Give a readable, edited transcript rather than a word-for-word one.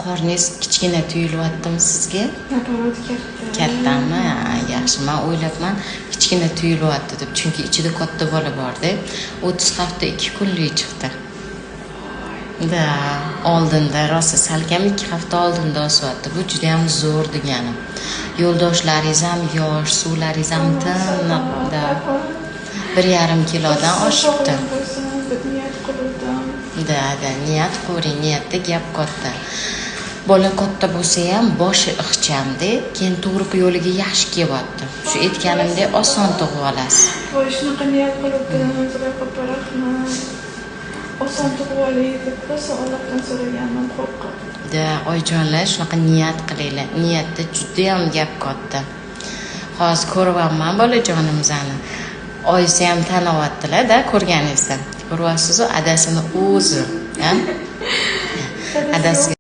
Qorningiz kichkina tuyulyaptimi sizga? Kattami? Yaxshi. Men o'ylabman, kichkina tuyulyapti deb, chunki ichida katta bola bor-da. 30 hafta 2 kunlik chiqdi. Da, oldinda rosa salkam 2 hafta oldinda o'syapti. Bu juda ham zo'r degani. Yo'ldoshlaringiz ham yosh, suvlaringiz ham tiniqda. 1,5 kilodan oshibdi. Da, niyat qo'ring, niyatda gap katta. Bola katta bo'lsa ham boshi ixchamda, keyin to'g'ri yo'liga yaxshi kelyapti. Shu aytganimdek oson tug'ib olasiz. Voy, shunaqa niyat qilibdim, xudoga rahmat. Oson tug'ib olaylik deb rosa Allohdan so'raganman, qo'rqib. Da, oyijonlar, shunaqa niyat qilinglar. Niyatda juda ham gap katta. Hozir ko'ryapman bolajonimizni. Oyisi ham taniyaptilar-da ko'rganingizda. Ko'ryapsiz-ku, adasini o'zi, ha? Adasi